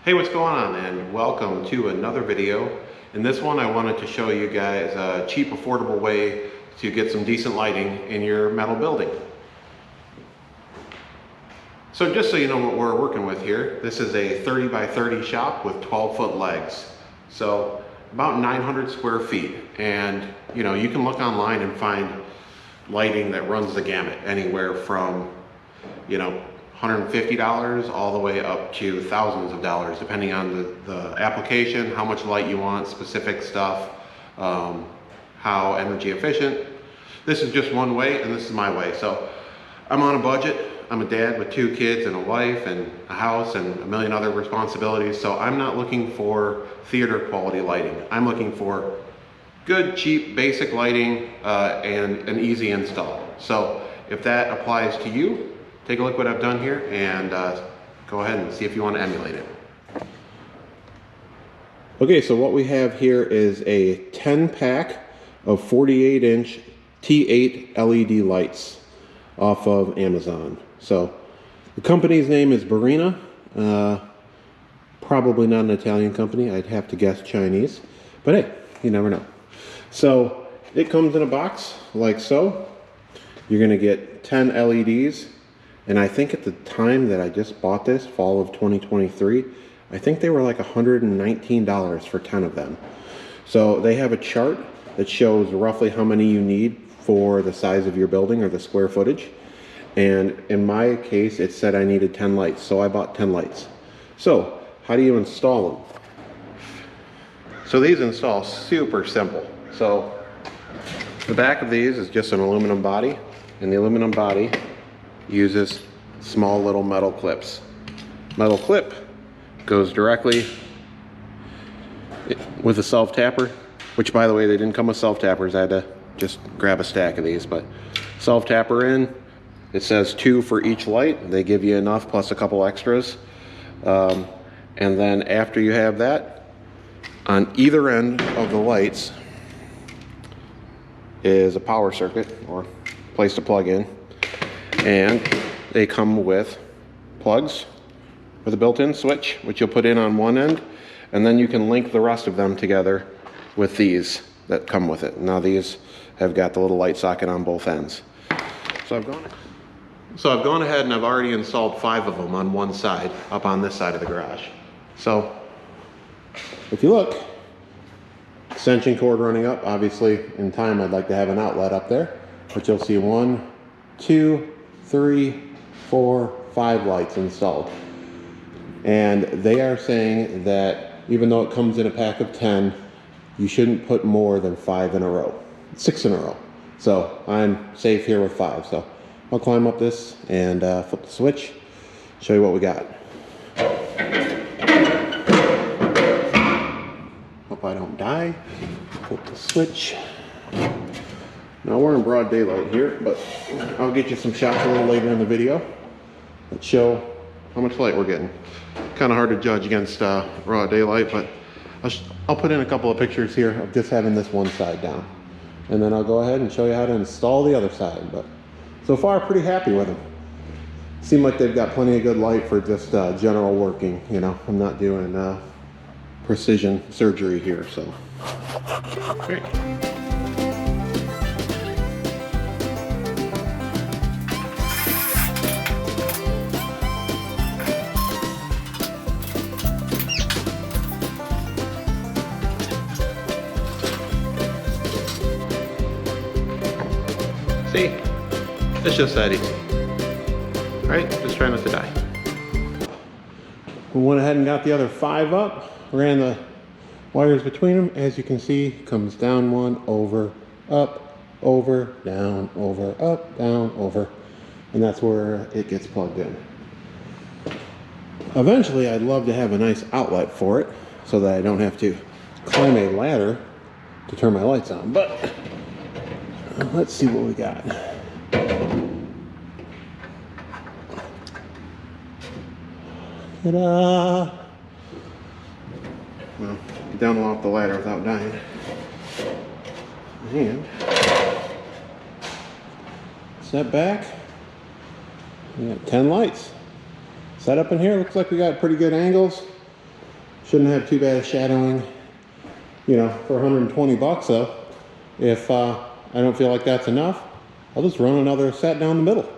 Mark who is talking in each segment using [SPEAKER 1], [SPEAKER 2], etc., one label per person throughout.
[SPEAKER 1] Hey, what's going on, and welcome to another video. In this one I wanted to show you guys a cheap, affordable way to get some decent lighting in your metal building. So just so you know what we're working with here, this is a 30 by 30 shop with 12-foot legs. So about 900 square feet. And you can look online and find lighting that runs the gamut, anywhere from $150 all the way up to thousands of dollars, depending on the application, how much light you want, specific stuff, how energy efficient. This is just one way, and this is my way. So I'm on a budget. I'm a dad with 2 kids and a wife and a house and a million other responsibilities. So I'm not looking for theater quality lighting. I'm looking for good, cheap, basic lighting and an easy install. So if that applies to you, take a look what I've done here and go ahead and see if you want to emulate it. Okay, so what we have here is a 10-pack of 48-inch T8 LED lights off of Amazon. So the company's name is Barina. Probably not an Italian company. I'd have to guess Chinese. But hey, you never know. So it comes in a box like so. You're going to get 10 LEDs. And I think at the time that I just bought this, fall of 2023, I think they were like $119 for 10 of them. So they have a chart that shows roughly how many you need for the size of your building or the square footage. And in my case, it said I needed 10 lights, so I bought 10 lights. So how do you install them? So these install super simple. So the back of these is just an aluminum body, and the aluminum body uses small little metal clips. Metal clip goes directly with a self tapper, which by the way, they didn't come with self tappers. I had to just grab a stack of these, but self tapper in. It says 2 for each light. They give you enough plus a couple extras. And then after you have that, on either end of the lights is a power circuit or place to plug in. And they come with plugs with a built-in switch, which you'll put in on one end, and then you can link the rest of them together with these that come with it. Now these have got the little light socket on both ends. So I've gone ahead and I've already installed 5 of them on one side, up on this side of the garage. So if you look, extension cord running up. Obviously in time I'd like to have an outlet up there, but you'll see 1, 2, 3, 4, 5 lights installed. And they are saying that even though it comes in a pack of 10, you shouldn't put more than 5 in a row, 6 in a row. So I'm safe here with 5. So I'll climb up this and flip the switch, show you what we got. Hope I don't die. Flip the switch. Now we're in broad daylight here, but I'll get you some shots a little later in the video that show how much light we're getting. Kind of hard to judge against raw daylight, but I'll put in a couple of pictures here of just having this one side down. And then I'll go ahead and show you how to install the other side. But so far, pretty happy with them. Seem like they've got plenty of good light for just general working. I'm not doing precision surgery here, so. Great. See, it's just that easy. All right, just try not to die. We went ahead and got the other 5 up, ran the wires between them. As you can see, comes down one, over, up, over, down, over, up, down, over. And that's where it gets plugged in. Eventually, I'd love to have a nice outlet for it so that I don't have to climb a ladder to turn my lights on. But let's see what we got. Ta-da! Well, get down off the ladder without dying. And step back. We got 10 lights. Set up in here, looks like we got pretty good angles. Shouldn't have too bad shadowing, you know, for 120 bucks though. If I don't feel like that's enough, I'll just run another set down the middle.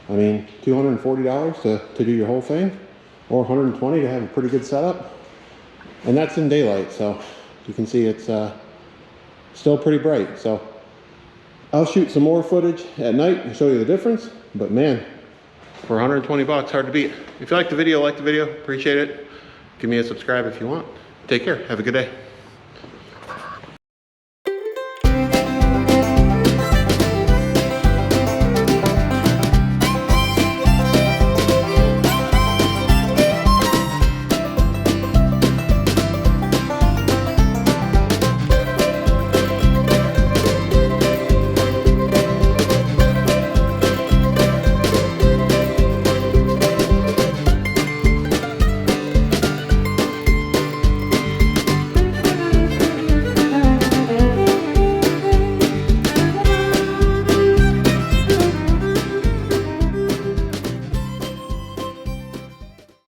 [SPEAKER 1] I mean, $240 to do your whole thing, or 120 to have a pretty good setup. And that's in daylight, so you can see it's still pretty bright. So I'll shoot some more footage at night and show you the difference. But man, for 120 bucks, hard to beat. If you like the video, appreciate it. Give me a subscribe if you want. Take care, have a good day.